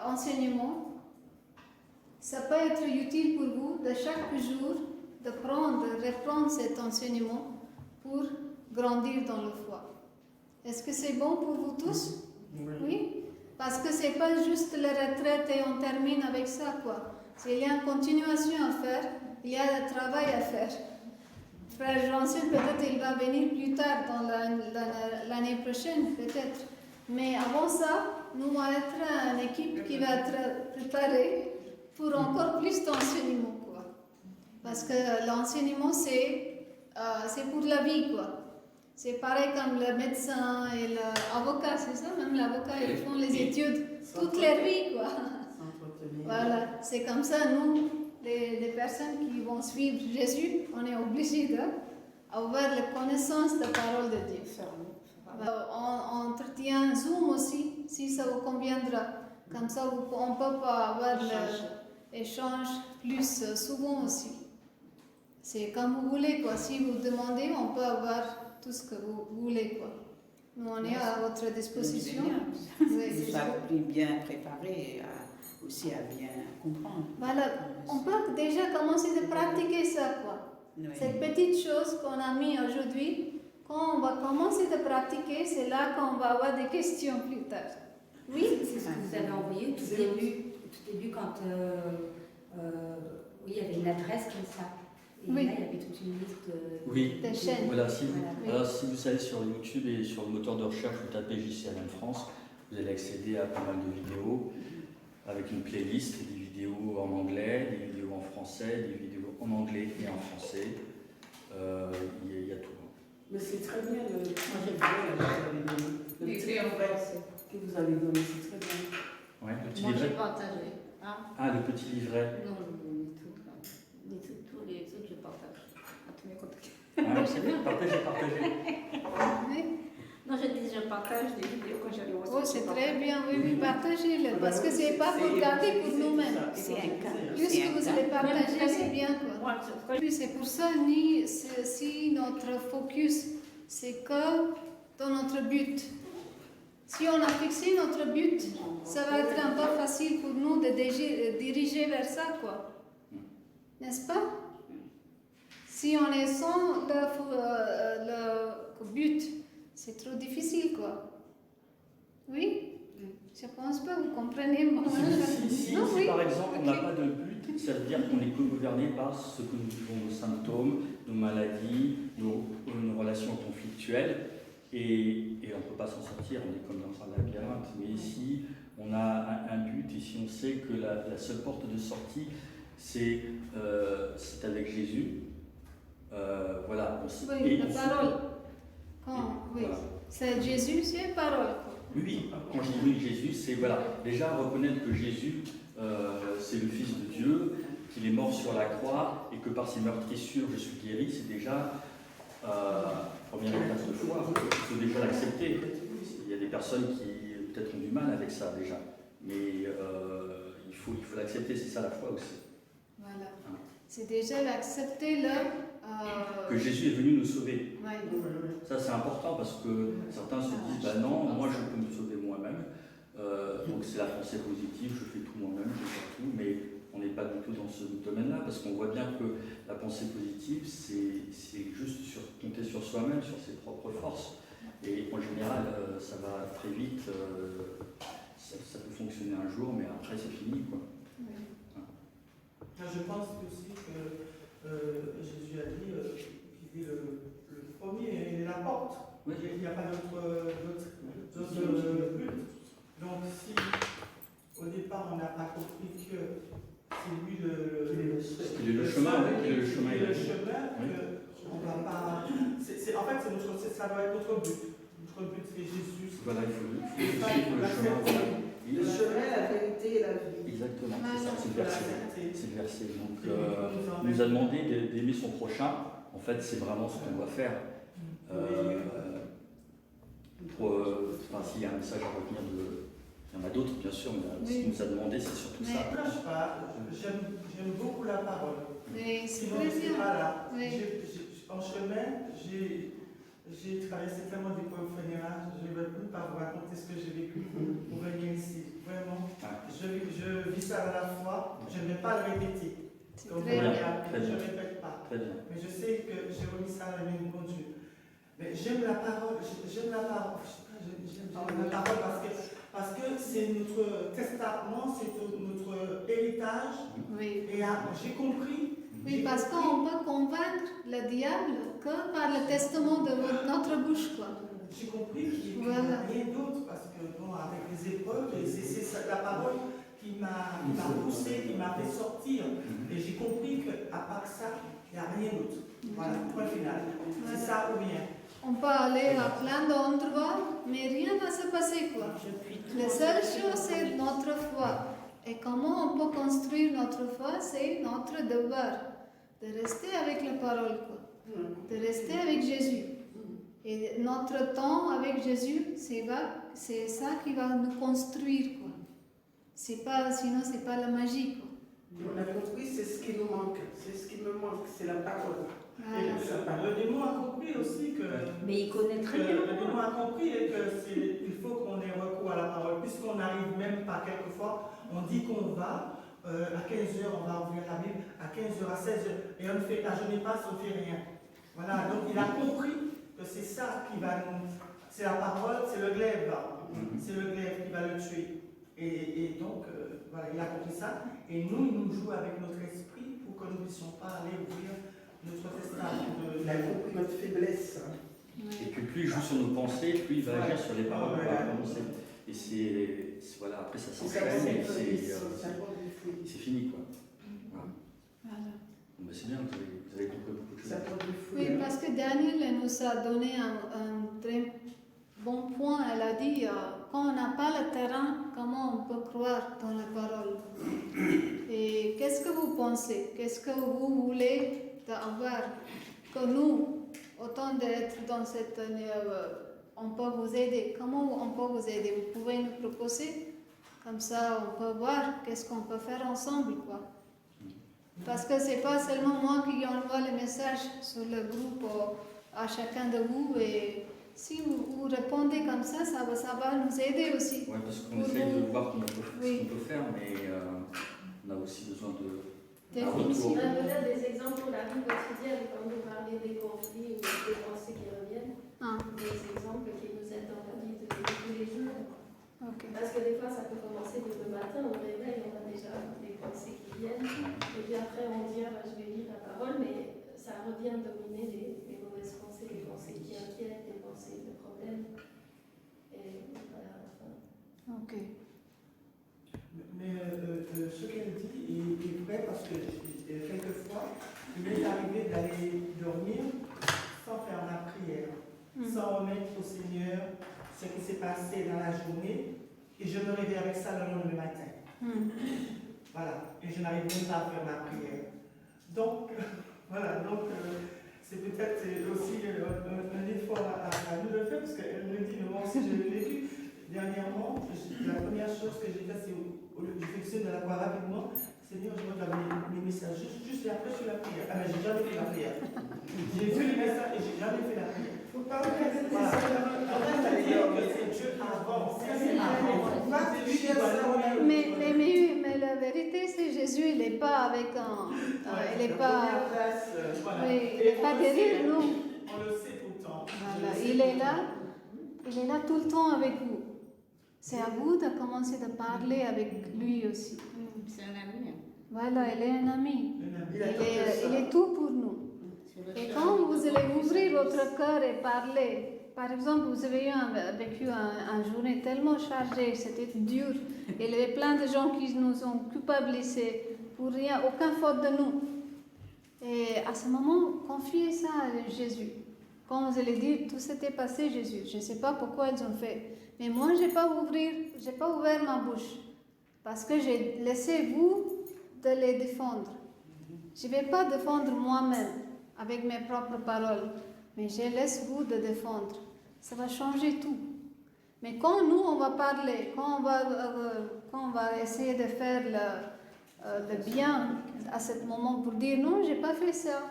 enseignements. Ça peut être utile pour vous de chaque jour de reprendre cet enseignement pour grandir dans la foi. Est-ce que c'est bon pour vous tous? Oui. Parce que c'est pas juste la retraite et on termine avec ça, quoi. Il y a une continuation à faire, il y a un travail à faire. Frère Janssen, peut-être il va venir plus tard dans l'année prochaine, peut-être. Mais avant ça, nous allons être une équipe qui va être préparée pour encore plus d'enseignement, quoi. Parce que l'enseignement, c'est pour la vie, quoi. C'est pareil comme le médecin et l'avocat, c'est ça? Même l'avocat, ils font les études toute leur vie, quoi. Voilà, c'est comme ça, nous, les personnes qui vont suivre Jésus, on est obligés d'avoir la connaissance de la parole de Dieu. On entretient Zoom aussi, si ça vous conviendra. Comme ça, on peut pas avoir l'échange plus souvent aussi. C'est comme vous voulez, quoi. Si vous demandez, on peut avoir tout ce que vous voulez, quoi. Nous, on est à votre disposition. Nous Oui. sommes bien préparés aussi à bien comprendre. Voilà, on peut déjà commencer de pratiquer ça, quoi. Oui. Cette petite chose qu'on a mis aujourd'hui, quand on va commencer de pratiquer, c'est là qu'on va avoir des questions plus tard. Oui? C'est ce que vous avez envoyé tout début quand oui, il y avait une adresse comme ça. Et Oui. là, il y avait toute une liste Oui. Des chaînes. Voilà, si vous, Voilà. alors, si vous allez sur YouTube et sur le moteur de recherche, vous tapez JCLM France, vous allez accéder à pas mal de vidéos avec une playlist, des vidéos en anglais, des vidéos en français, des vidéos en anglais et en français. Il y a tout. Mais c'est très bien le livret que vous avez donné. Le petit livret que vous avez donné, c'est très bien. Ouais, le petit Moi, j'ai livret. partagé. Hein? Ah, le petit livret. Non, tous les autres, je partage à tous mes contacts. Ah, c'est bien, partagez. Oui. Non, je dis, je partage des vidéos quand j'allais au Oh, c'est très bien, oui, partagez-le, parce que c'est pas pour garder pour nous-mêmes. C'est un cas. Plus que vous allez partager, c'est bien, quoi. Moi, Puis c'est pour ça, si notre focus, c'est que dans notre but. Si on a fixé notre but, ça va être un peu facile pour nous de diriger vers ça, quoi. N'est-ce pas? Si on est sans le but, c'est trop difficile, quoi. Oui? Je pense pas, vous comprenez moi. Si Non, oui. par exemple on n'a Ok. pas de but, ça veut dire qu'on est gouverné par ce que nous vivons, nos symptômes, nos maladies, nos relations conflictuelles, et on ne peut pas s'en sortir, on est comme dans un labyrinthe. Mais si on a un but, et si on sait que la seule porte de sortie, c'est avec Jésus, voilà. Oui, la parole. Oui, Voilà. c'est Jésus, c'est la parole, quoi. Oui, quand je dis oui, Jésus, c'est voilà, déjà reconnaître que Jésus, c'est le Fils de Dieu, qu'il est mort sur la croix et que par ses meurtrissures je suis guéri, c'est déjà première étape de foi. Il faut déjà l'accepter. Il y a des personnes qui peut-être ont du mal avec ça déjà, mais il faut l'accepter, c'est ça la foi aussi. Voilà. C'est déjà l'accepter là. Que Jésus est venu nous sauver. Ouais. Ça c'est important parce que certains se disent bah non, moi je peux me sauver moi-même. Donc c'est la pensée positive, je fais tout moi-même, je fais tout, mais on n'est pas du tout dans ce domaine-là parce qu'on voit bien que la pensée positive c'est juste compter sur soi-même, sur ses propres forces. Et en général ça va très vite, ça peut fonctionner un jour, mais après c'est fini, quoi. Je pense aussi que Jésus a dit qu'il est le premier, il est la porte. Oui. Il n'y a pas d'autre but. Donc si au départ on n'a pas compris que c'est lui Qu'il est le chemin, oui, qu'il est le chemin. qu'il est le chemin, Oui. que on va pas. En fait, ça doit être notre but. Notre but c'est Jésus. Voilà, il faut Et ça, suivre le chemin. Voilà. Le chemin, la vérité et la vie. Exactement, c'est ça, c'est le verset. C'est le verset. Donc, nous il nous a demandé d'aimer son prochain. En fait, c'est vraiment ce qu'on doit faire. S'il y a un message à retenir il y en a d'autres, bien sûr, mais ce qu'il nous a demandé, c'est surtout Mais- ça. Je ne cache pas, j'aime beaucoup la parole. Mais c'est Sinon, très c'est bien. pas là. Oui. En chemin, j'ai traversé tellement d'épreuves fédérales, je ne vais plus pas vous raconter ce que j'ai vécu pour venir ici. Vraiment, je vis ça à la fois, je ne vais pas le répéter. C'est Comme très vous l'avez bien. appris, je ne répète pas. Très bien. Mais je sais que j'ai remis ça à la main de mon Dieu. Mais j'aime la parole, j'aime la parole. J'aime la parole parce que c'est notre testament, c'est notre héritage. Oui. Et j'ai compris. Oui, parce qu'on peut convaincre le diable que par le testament de notre bouche, quoi. J'ai compris qu'il n'y Voilà. a rien d'autre parce que bon, avec les épreuves, c'est la parole qui m'a poussé, qui m'a fait sortir. Et j'ai compris qu'à part ça, il n'y a rien d'autre. Voilà, point final. C'est ça ou rien. On peut aller à plein d'endroits, mais rien ne va se passer, quoi. La seule chose, c'est notre foi. Et comment on peut construire notre foi, c'est notre devoir de rester avec la parole, quoi. De rester avec Jésus. Et notre temps avec Jésus, c'est va c'est ça qui va nous construire, quoi. C'est pas, sinon, c'est pas la magie, quoi. On a compris, c'est ce qui nous manque. C'est ce qui me manque, c'est la parole. Voilà. Le démon a compris aussi que. Mais il connaît très bien. Le démon a compris qu'il faut qu'on ait recours à la parole, puisqu'on n'arrive même pas quelquefois. On dit qu'on va, à 15h, on va ouvrir la Bible, à 15h, à 16h, et on fait, la journée passe, on ne fait rien. Voilà, donc il a compris que c'est ça qui va nous. C'est la parole, c'est le glaive. C'est le glaive qui va le tuer. Et donc, voilà, il a compris ça. Et nous, il nous joue avec notre esprit pour que nous ne puissions pas aller ouvrir notre testament. Il a compris notre faiblesse. Et puis plus il joue sur nos pensées, plus il va agir sur les paroles qu'on va prononcer. Et voilà, après ça s'enchaîne et c'est fini, quoi. Voilà. Voilà. Bon, ben, c'est bien, vous avez compris beaucoup de choses. Oui, parce que Daniel nous a donné un très bon point. Elle a dit, quand on n'a pas le terrain, comment on peut croire dans la parole? Et qu'est-ce que vous pensez? Qu'est-ce que vous voulez avoir? Que nous, autant d'être dans cette... on peut vous aider. Comment on peut vous aider? Vous pouvez nous proposer? Comme ça, on peut voir qu'est-ce qu'on peut faire ensemble, quoi. Parce que c'est pas seulement moi qui envoie le message sur le groupe à chacun de vous. Et si vous répondez comme ça, ça va nous aider aussi. Oui, parce qu'on essaye de voir ce qu'on peut faire, mais on a aussi besoin de... Définitivement. On a peut-être des exemples pour la vie quotidienne, quand vous parlez des conflits ou des pensées qui reviennent, des exemples qui nous aident dans la vie de tous les jours. Okay. Parce que des fois, ça peut commencer dès le matin, au réveil, on a déjà des pensées qui viennent, et puis après on dit, je vais lire la parole, mais ça revient dominer les mauvaises pensées, les pensées qui inquiètent, les pensées de problèmes. Et voilà, enfin. Ok. Mais ce qu'elle dit est vrai parce que quelquefois, il m'est arrivé d'aller dormir sans faire la prière, sans remettre au Seigneur ce qui s'est passé dans la journée, et je me réveille avec ça le lendemain matin. Voilà, et je n'arrive même pas à faire ma prière. Donc, voilà, donc c'est peut-être aussi un effort à nous le faire, parce qu'elle me dit, moi aussi je l'ai vécu. Dernièrement, la première chose que j'ai faite, c'est au lieu de la voir rapidement, Seigneur, je regarde mes messages juste et après je fais la prière. Ah, mais j'ai jamais fait la prière. J'ai vu les messages et j'ai jamais fait la prière. Il ne faut pas regarder les c'est Dieu avant. Mais la vérité, c'est Jésus, il n'est pas avec un. Il n'est pas. Oui, il n'est pas derrière nous. On le sait tout le temps. Voilà, il est là tout le temps avec vous. C'est à vous de commencer à parler avec lui aussi. C'est un ami. Voilà, il est un ami. Il est tout pour nous. Et quand vous allez ouvrir votre cœur et parler, par exemple, vous avez vécu une journée tellement chargée, c'était dur, et il y avait plein de gens qui nous ont culpabilisés pour rien, aucune faute de nous. Et à ce moment, confiez ça à Jésus. Quand vous allez dire, tout s'était passé, Jésus, je ne sais pas pourquoi ils ont fait, mais moi, je n'ai pas ouvert ma bouche, parce que j'ai laissé vous de les défendre. Je ne vais pas défendre moi-même avec mes propres paroles, mais je laisse vous de défendre. Ça va changer tout. Mais quand nous, on va parler, quand on va essayer de faire le bien à ce moment pour dire non, je n'ai pas fait ça.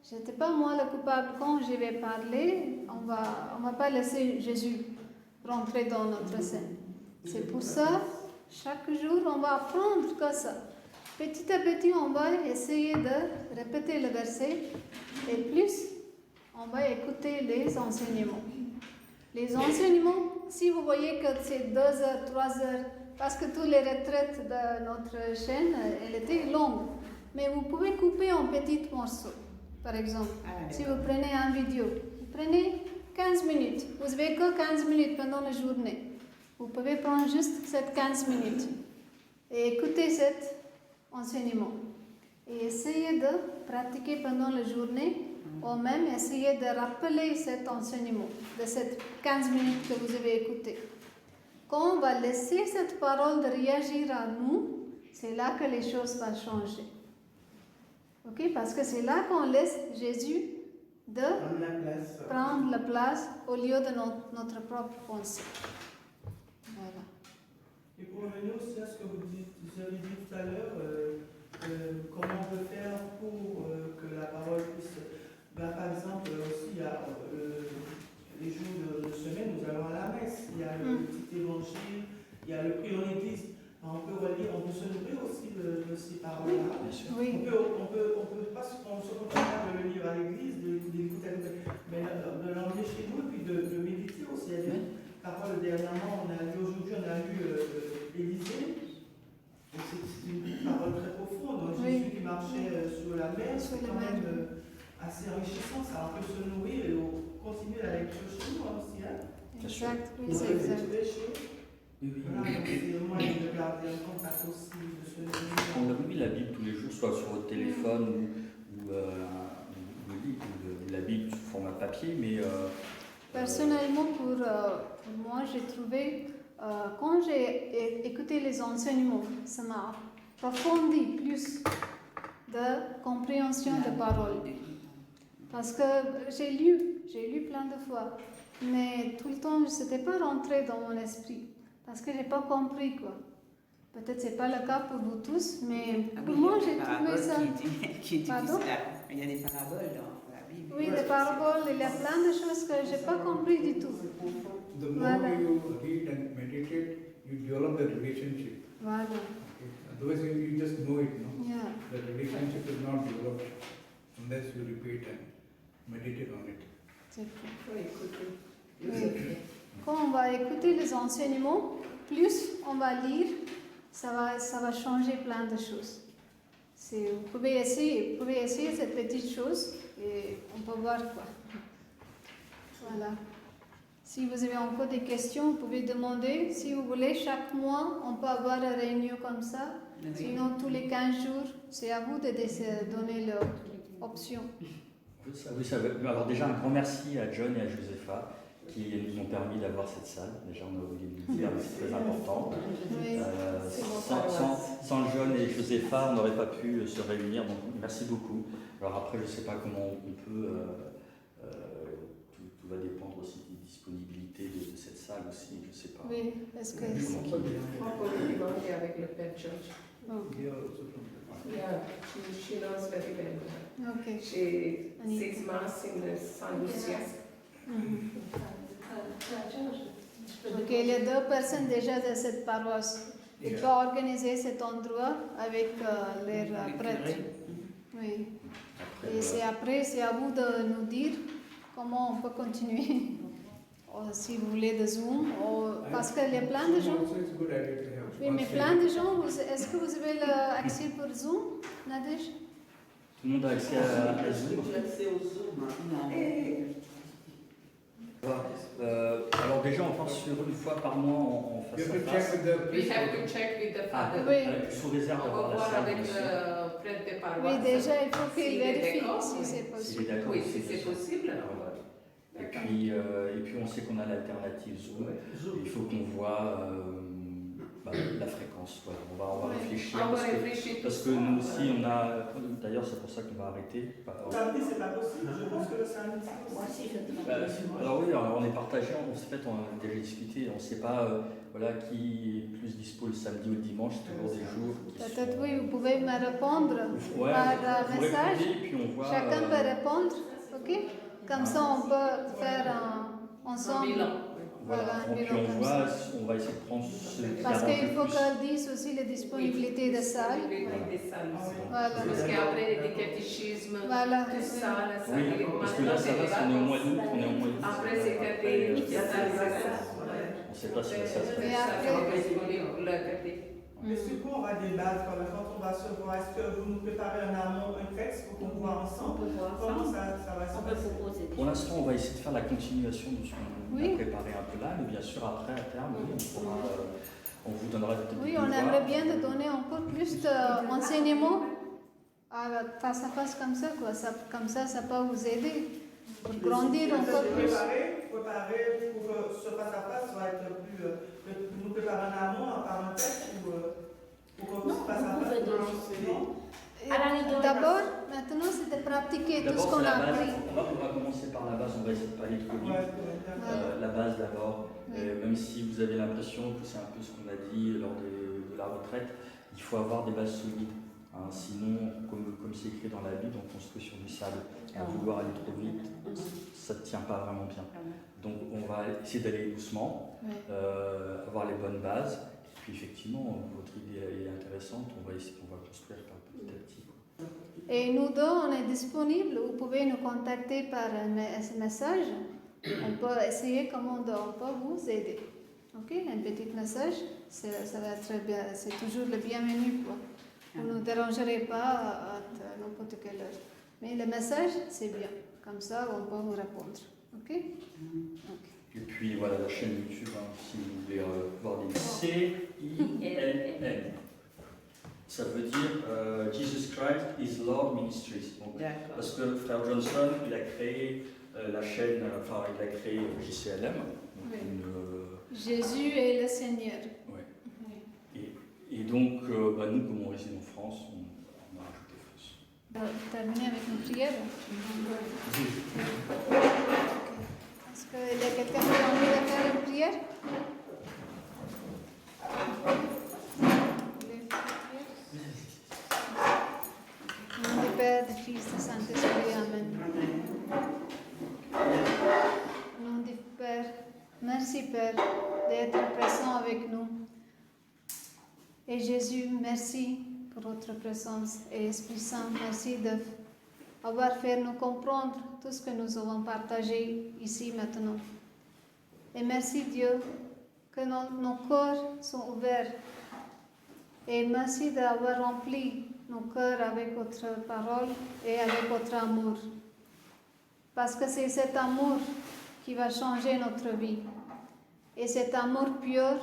Je n'étais pas moi le coupable. Quand je vais parler, on va pas laisser Jésus rentrer dans notre scène. C'est pour ça, chaque jour, on va apprendre que ça. Petit à petit, on va essayer de répéter le verset et plus, on va écouter les enseignements. Les enseignements, si vous voyez que c'est 2 heures, 3 heures, parce que toutes les retraites de notre chaîne, elles étaient longues, mais vous pouvez couper en petits morceaux. Par exemple, si vous prenez une vidéo, vous prenez 15 minutes. Vous n'avez que 15 minutes pendant la journée. Vous pouvez prendre juste ces 15 minutes et écouter cet enseignement. Et essayer de pratiquer pendant la journée, ou même essayer de rappeler cet enseignement, de ces 15 minutes que vous avez écouté. Quand on va laisser cette parole de réagir à nous, c'est là que les choses vont changer. Ok? Parce que c'est là qu'on laisse Jésus de prendre la place au lieu de notre propre pensée. Et pour revenir aussi à ce que vous avez dit tout à l'heure, comment on peut faire pour que la parole puisse... Ben, par exemple, aussi, il y a les jours de semaine, nous allons à la messe, il y a le petit évangile, il y a le prix en église. On peut relire, on peut se nourrir aussi de ces paroles-là. Oui. On peut pas, on se contente pas de le lire à l'église, d'écouter, mais de l'emmener chez nous et puis de méditer aussi. Il y a des paroles dernièrement, aujourd'hui on a lu Élisée. C'est une parole très profonde. Donc, Jésus qui marchait sur la mer, c'est quand même assez enrichissant. Ça, on peut se nourrir et continuer la lecture chez nous aussi. Hein. Exact, oui, c'est exact. Voilà, donc c'est le moyen de garder un contact aussi, de se nourrir. On a lu la Bible tous les jours, soit sur votre téléphone ou le livre, ou la Bible sous format papier, mais... Personnellement, pour moi, j'ai trouvé, quand j'ai écouté les enseignements, ça m'a approfondi plus de compréhension de parole. Parce que j'ai lu plein de fois, mais tout le temps, ce n'était pas rentré dans mon esprit. Parce que je n'ai pas compris, quoi. Peut-être ce n'est pas le cas pour vous tous, mais pour moi, j'ai trouvé ça... Pardon? Il y a des paraboles dans la Bible. Oui, des paraboles, il y a plein de choses que je n'ai pas compris du tout. The more you read and meditate, you develop the relationship. Voilà. Okay. Otherwise, you just know it, no? Yeah. The relationship is not developed unless you repeat and meditate on it. C'est tout. Faut écouter. Oui. Quand on va écouter les enseignements, plus on va lire, ça va changer plein de choses. Vous pouvez essayer cette petite chose et on peut voir quoi. Voilà. Si vous avez encore des questions, vous pouvez demander. Si vous voulez, chaque mois, on peut avoir une réunion comme ça. Sinon, tous les 15 jours, c'est à vous de donner l'option. Oui, ça va. Alors déjà, un grand merci à John et à Josepha qui nous ont permis d'avoir cette salle. Déjà, on a oublié de le dire, mais c'est très important. Oui. Sans John et Josepha, on n'aurait pas pu se réunir, donc merci beaucoup. Alors après, je ne sais pas comment on peut... tout va dépendre aussi des disponibilités de cette salle aussi, je ne sais pas. Oui, parce que... On peut demander avec le Père Church. We are also from the Yeah, she knows very well. Ok. She sees Mass in the San Lucia. Donc il y a 2 personnes déjà de cette paroisse. Ils peuvent organiser cet endroit avec leurs prêtres. Oui. Et c'est à vous de nous dire comment on peut continuer. Si vous voulez de Zoom, parce qu'il y a plein de gens. Also, it's a good idea to have Oui, mais plein de gens, est-ce que vous avez l'accès pour Zoom, Nadège? Tout le monde a accès à Zoom. L'accès au Zoom. Alors déjà, on pense sur une fois par mois en You face have à to check face. with the We priest. have to check with the Ah, father. Oui. sous réserve On va d'avoir la voir salle, avec bien sûr. le prêtre de paroisse. Oui, déjà, il faut qu'il S'il est vérifie d'accord, si oui. c'est S'il possible. est d'accord Oui, aussi, si bien c'est sûr. possible. Et puis on sait qu'on a l'alternative Zoom. Il faut qu'on voit la fréquence. Voilà. On va Ouais. réfléchir. On va Parce que, réfléchir. parce que nous aussi, on a... D'ailleurs, c'est pour ça qu'on va arrêter. Samedi, c'est pas possible. Je pense que le samedi, c'est Moi possible. aussi, je Bah, alors oui, alors on est partagé, en fait on a déjà discuté, on ne sait pas voilà, qui est plus dispo le samedi ou le dimanche, c'est toujours des jours qui Peut-être sont... oui, vous pouvez me répondre Ouais, par vous message. répondez, puis on voit... Chacun peut répondre, ok? Comme ça, on peut faire ensemble. Voilà, un puis bilan on comme voit, ça. on va essayer de prendre ceux qui Parce arrangent qu'il le faut plus. qu'elle dise aussi les disponibilités de salles. Des salles aussi. Voilà. Parce qu'après, les catéchismes, Voilà. tout ça, la salle. Oui, parce que là ça va, parce qu'on est au mois d'août, on est au mois d'août. Après, c'est caté, il y a ça, On ne sait pas si ça se Et passe. après- Mais sur quoi on va débattre quand on va se voir? Est-ce que vous nous préparez en amont un texte pour qu'on voit On ensemble? peut voir Comment ça. ça va se On peut passer? proposer des Pour l'instant, on va essayer de faire la continuation de ce qu'on Oui. a préparé un peu là, mais bien sûr, après, à terme, oui, on vous donnera peut-être Oui, des on devoirs. aimerait bien de donner encore plus d'enseignements face à face comme ça, quoi. Comme ça peut vous aider pour grandir encore plus. Préparer pour que ce face-à-face va être plus... nous préparer en amont par un texte ou pour que Non, ce face-à-face... vous pouvez Non. À la rigueur, D'abord, maintenant, c'est de pratiquer tout ce D'abord, qu'on c'est a la base. appris. On va commencer par la base, on va essayer de parler trop vite. Ouais, La base d'abord. Même si vous avez l'impression que c'est un peu ce qu'on a dit lors de la retraite, il faut avoir des bases solides. Hein. Sinon, comme c'est écrit dans la Bible, on construit sur du sable. À vouloir aller trop vite, ça ne tient pas vraiment bien. Donc on va essayer d'aller doucement, avoir les bonnes bases. Et puis effectivement, votre idée est intéressante, on va construire petit à petit. Et nous deux, on est disponibles. Vous pouvez nous contacter par un message. On peut essayer comment on peut vous aider. Ok, un petit message, ça va être bien. C'est toujours le bienvenu, quoi. Vous ne nous dérangerez pas à n'importe quelle heure. Mais le message, c'est bien. Comme ça, on peut vous répondre. Ok? Et puis voilà la chaîne YouTube, hein, si vous voulez voir des CILN. Ça veut dire Jesus Christ is Lord Ministries. Donc, parce que Frère Johnson, il a créé la chaîne, enfin il a créé JCLM. Jésus est le Seigneur. Ouais. Et donc, nous, comme on réside en France, on a rajouté France. Terminer avec une prière. Est-ce qu'il y a quelqu'un qui a envie de faire une prière? Au nom du Père, du Fils et du Saint-Esprit, Amen. Au nom du Père, merci Père d'être présent avec nous. Et Jésus, merci pour votre présence. Et Esprit Saint, merci d'avoir fait nous comprendre tout ce que nous avons partagé ici maintenant. Et merci Dieu que nos cœurs sont ouverts. Et merci d'avoir rempli nos cœurs avec votre parole et avec votre amour. Parce que c'est cet amour qui va changer notre vie. Et cet amour pur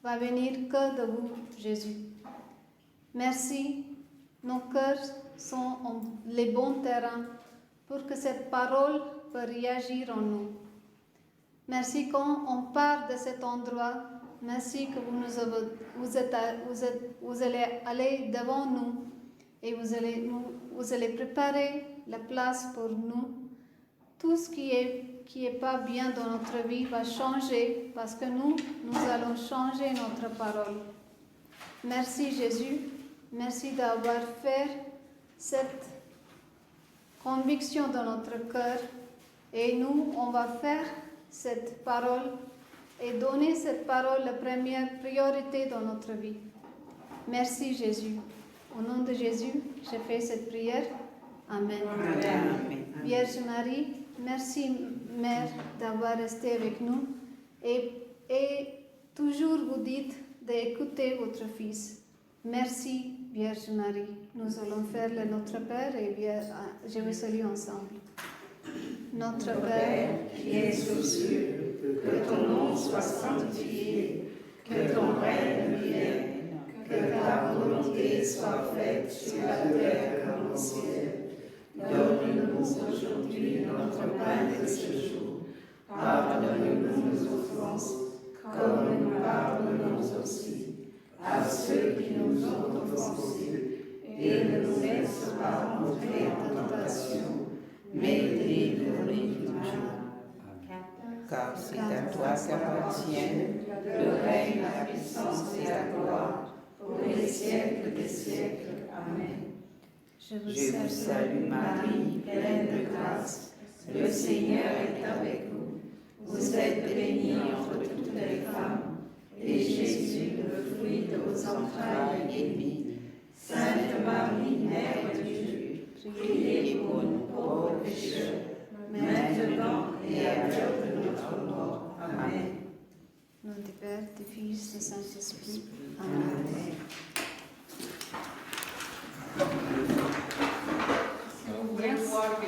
va venir que de vous, Jésus. Merci. Nos cœurs sont les bons terrains pour que cette parole peut réagir en nous. Merci quand on part de cet endroit. Merci que vous allez aller devant nous et vous allez préparer la place pour nous. Tout ce qui est pas bien dans notre vie va changer parce que nous allons changer notre parole. Merci Jésus. Merci d'avoir fait cette conviction dans notre cœur et nous, on va faire cette parole et donner cette parole la première priorité dans notre vie. Merci Jésus. Au nom de Jésus, je fais cette prière. Amen. Amen. Vierge Marie, merci Mère d'avoir resté avec nous et toujours vous dites d'écouter votre Fils. Merci Vierge Marie. Nous allons faire le Notre Père et je vous salue ensemble. Notre Père qui es aux cieux, que ton nom soit sanctifié, que ton règne vienne, que ta volonté soit faite sur la terre comme au ciel. Donne-nous aujourd'hui notre pain de ce jour. Pardonne-nous nos offenses, comme nous pardonnons aussi à ceux qui nous ont offensés. Et ne nous laisse pas entrer en tentation, mais délivre-nous du mal. Car c'est à toi qu'appartiennent le règne, la puissance et la gloire, pour les siècles des siècles. Amen. Je vous salue Marie, pleine de grâce. Le Seigneur est avec vous. Vous êtes bénie entre toutes les femmes, et Jésus, le fruit de vos entrailles, est béni. Sainte Marie, Mère de Dieu, priez pour nous pauvres pécheurs, maintenant et à l'heure de notre mort. Amen. Au nom du Père, du Fils et du Saint-Esprit. Amen. Amen.